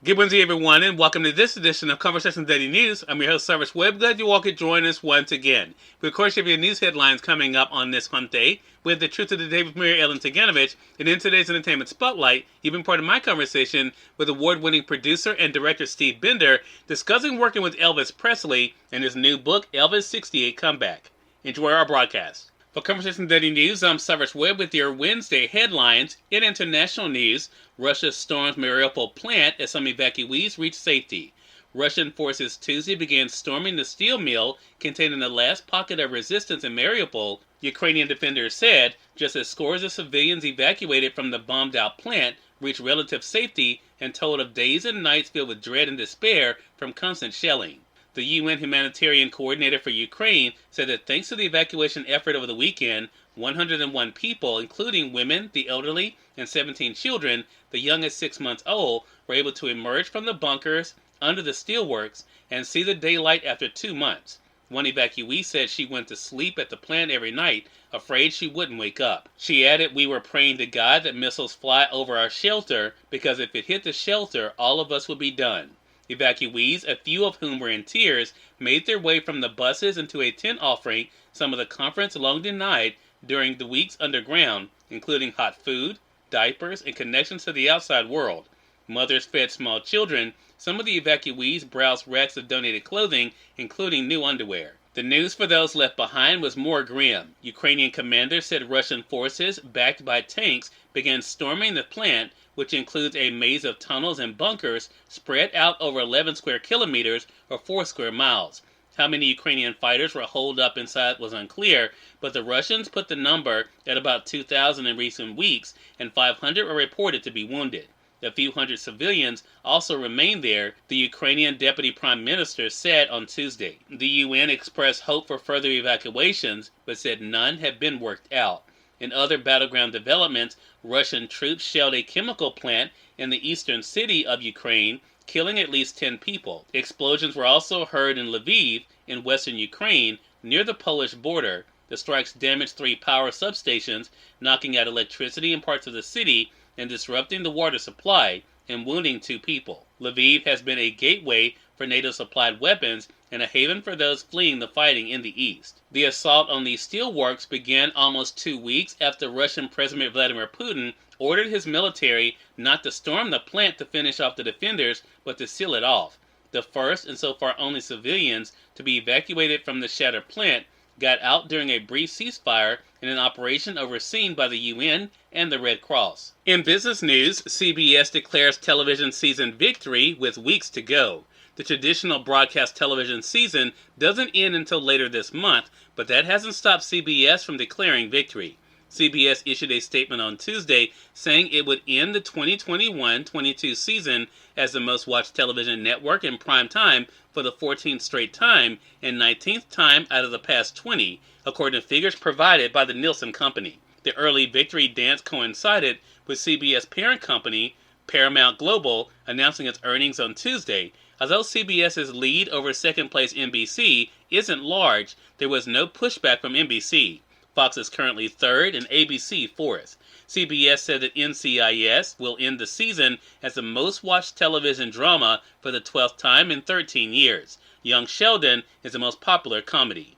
Good Wednesday, everyone, and welcome to this edition of Conversations Daily News. I'm your host, Cyrus Webb. Glad you all could join us once again. We, of course, have your news headlines coming up on this hump day with the Truth of the Day with Mary Ellen Ciganovich. And in today's Entertainment Spotlight, you've been part of my conversation with award-winning producer and director Steve Bender discussing working with Elvis Presley and his new book, Elvis 68 Comeback. Enjoy our broadcast. For Conversation Daily News, I'm Cyrus Webb with your Wednesday headlines. In international news, Russia storms Mariupol plant as some evacuees reach safety. Russian forces Tuesday began storming the steel mill containing the last pocket of resistance in Mariupol, Ukrainian defenders said, just as scores of civilians evacuated from the bombed-out plant reached relative safety and told of days and nights filled with dread and despair from constant shelling. The UN humanitarian coordinator for Ukraine said that thanks to the evacuation effort over the weekend, 101 people, including women, the elderly, and 17 children, the youngest 6 months old, were able to emerge from the bunkers under the steelworks and see the daylight after 2 months. One evacuee said she went to sleep at the plant every night, afraid she wouldn't wake up. She added, "We were praying to God that missiles fly over our shelter, because if it hit the shelter, all of us would be done." Evacuees, a few of whom were in tears, made their way from the buses into a tent offering some of the comforts long denied during the weeks underground, including hot food, diapers, and connections to the outside world. Mothers fed small children. Some of the evacuees browsed racks of donated clothing, including new underwear. The news for those left behind was more grim. Ukrainian commanders said Russian forces, backed by tanks, began storming the plant, which includes a maze of tunnels and bunkers spread out over 11 square kilometers or 4 square miles. How many Ukrainian fighters were holed up inside was unclear, but the Russians put the number at about 2,000 in recent weeks, and 500 were reported to be wounded. A few hundred civilians also remain there, the Ukrainian deputy prime minister said on Tuesday. The UN expressed hope for further evacuations, but said none have been worked out. In other battleground developments, Russian troops shelled a chemical plant in the eastern city of Ukraine, killing at least 10 people. Explosions were also heard in Lviv, in western Ukraine, near the Polish border. The strikes damaged 3 power substations, knocking out electricity in parts of the city and disrupting the water supply, and wounding 2 people. Lviv has been a gateway for NATO-supplied weapons and a haven for those fleeing the fighting in the east. The assault on these steelworks began almost 2 weeks after Russian President Vladimir Putin ordered his military not to storm the plant to finish off the defenders, but to seal it off. The first, and so far only civilians, to be evacuated from the shattered plant got out during a brief ceasefire in an operation overseen by the UN and the Red Cross. In business news, CBS declares television season victory with weeks to go. The traditional broadcast television season doesn't end until later this month, but that hasn't stopped CBS from declaring victory. CBS issued a statement on Tuesday saying it would end the 2021-22 season as the most watched television network in prime time for the 14th straight time and 19th time out of the past 20, according to figures provided by the Nielsen Company. The early victory dance coincided with CBS parent company, Paramount Global, announcing its earnings on Tuesday. Although CBS's lead over second-place NBC isn't large, there was no pushback from NBC. Fox is currently third and ABC fourth. CBS said that NCIS will end the season as the most-watched television drama for the 12th time in 13 years. Young Sheldon is the most popular comedy.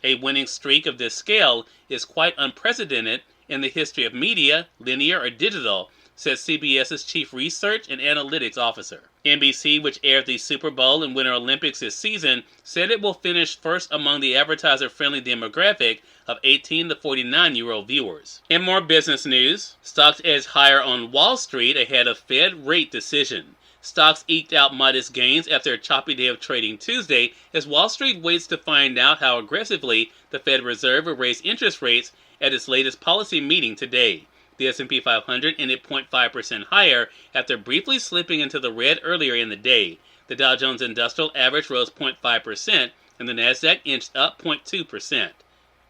A winning streak of this scale is quite unprecedented in the history of media, linear or digital, says CBS's Chief Research and Analytics Officer. NBC, which aired the Super Bowl and Winter Olympics this season, said it will finish first among the advertiser-friendly demographic of 18 to 49-year-old viewers. In more business news, stocks edged higher on Wall Street ahead of Fed rate decision. Stocks eked out modest gains after a choppy day of trading Tuesday as Wall Street waits to find out how aggressively the Fed Reserve will raise interest rates at its latest policy meeting today. The S&P 500 ended 0.5% higher after briefly slipping into the red earlier in the day. The Dow Jones Industrial Average rose 0.5% and the Nasdaq inched up 0.2%.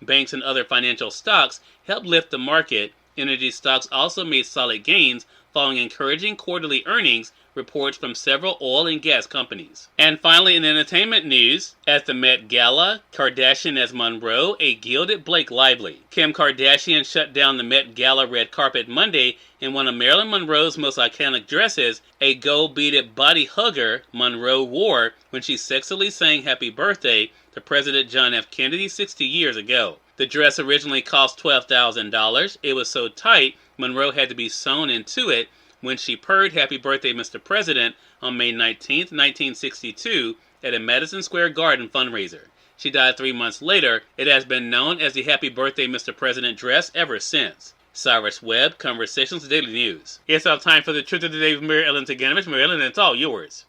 Banks and other financial stocks helped lift the market. Energy stocks also made solid gains, following encouraging quarterly earnings reports from several oil and gas companies. And finally, in entertainment news, at the Met Gala, Kardashian as Monroe, a gilded Blake Lively. Kim Kardashian shut down the Met Gala red carpet Monday in one of Marilyn Monroe's most iconic dresses, a gold-beaded body hugger Monroe wore when she sexily sang Happy Birthday to President John F. Kennedy 60 years ago. The dress originally cost $12,000. It was so tight, Monroe had to be sewn into it when she purred Happy Birthday, Mr. President on May 19, 1962, at a Madison Square Garden fundraiser. She died 3 months later. It has been known as the Happy Birthday, Mr. President dress ever since. Cyrus Webb, Conversations Daily News. It's our time for the Truth of the Day with Mary Ellen Ciganovich. Mary Ellen, it's all yours.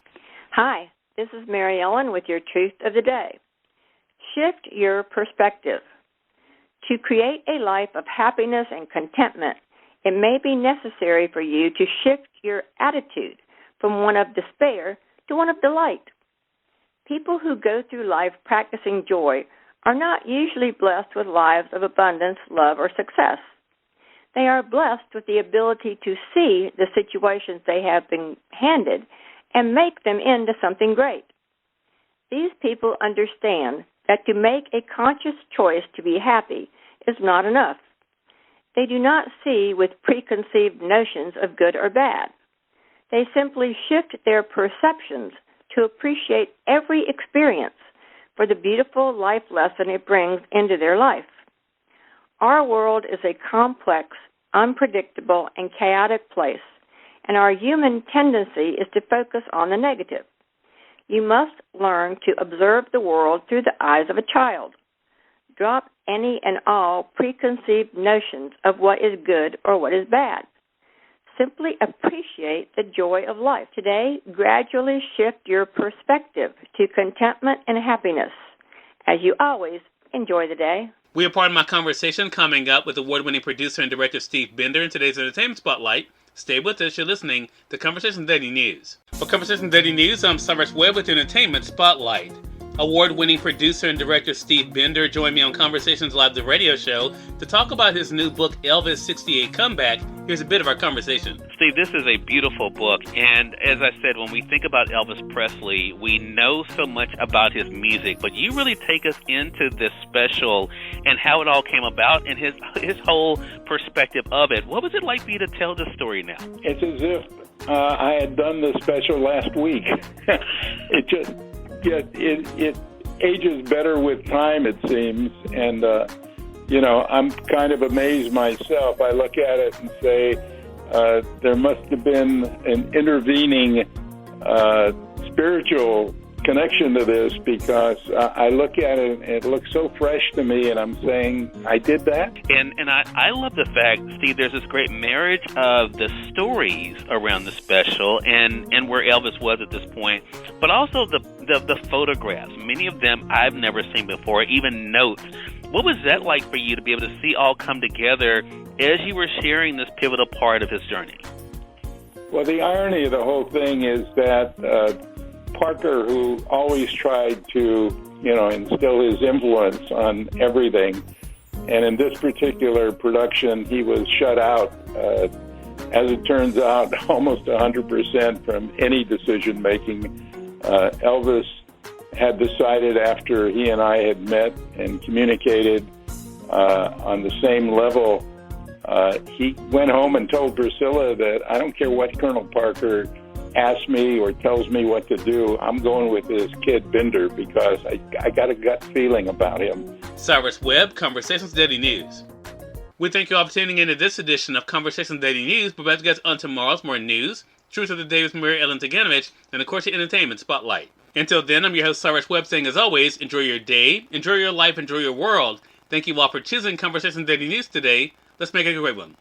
Hi, this is Mary Ellen with your Truth of the Day. Shift your perspective. To create a life of happiness and contentment, it may be necessary for you to shift your attitude from one of despair to one of delight. People who go through life practicing joy are not usually blessed with lives of abundance, love, or success. They are blessed with the ability to see the situations they have been handed and make them into something great. These people understand that to make a conscious choice to be happy is not enough. They do not see with preconceived notions of good or bad. They simply shift their perceptions to appreciate every experience for the beautiful life lesson it brings into their life. Our world is a complex, unpredictable, and chaotic place, and our human tendency is to focus on the negative. You must learn to observe the world through the eyes of a child. Drop any and all preconceived notions of what is good or what is bad. Simply appreciate the joy of life. Today, gradually shift your perspective to contentment and happiness. As you always, enjoy the day. We are part of my conversation coming up with award-winning producer and director Steve Bender in today's Entertainment Spotlight. Stay with us. You're listening to Conversations Daily News. For Conversations Daily News, I'm Cyrus Webb with Entertainment Spotlight. Award-winning producer and director Steve Bender joined me on Conversations Live, the radio show, to talk about his new book, Elvis 68 Comeback. Here's a bit of our conversation. Steve, this is a beautiful book, and as I said, when we think about Elvis Presley, we know so much about his music, but you really take us into this special and how it all came about and his whole perspective of it. What was it like for you to tell this story now? It's as if I had done the special last week. It ages better with time, it seems, and I'm kind of amazed myself. I look at it and say there must have been an intervening spiritual connection to this, because I look at it and it looks so fresh to me, and I'm saying, I did that? And I love the fact, Steve, there's this great marriage of the stories around the special and where Elvis was at this point, but also the photographs. Many of them I've never seen before, even notes. What was that like for you to be able to see all come together as you were sharing this pivotal part of his journey? Well, the irony of the whole thing is that Parker, who always tried to, instill his influence on everything, and in this particular production, he was shut out, as it turns out, almost 100% from any decision-making. Elvis had decided, after he and I had met and communicated on the same level, he went home and told Priscilla that I don't care what Colonel Parker asks me or tells me what to do, I'm going with this kid Bender, because I got a gut feeling about him. Cyrus Webb, Conversations Daily News. We thank you all for tuning in to this edition of Conversations Daily News. But let's get on tomorrow's more news, Truth of the Day with Mary Ellen Ciganovich, and of course your Entertainment Spotlight. Until then, I'm your host Cyrus Webb, saying as always, enjoy your day, enjoy your life, enjoy your world. Thank you all for choosing Conversations Daily News today. Let's make it a great one.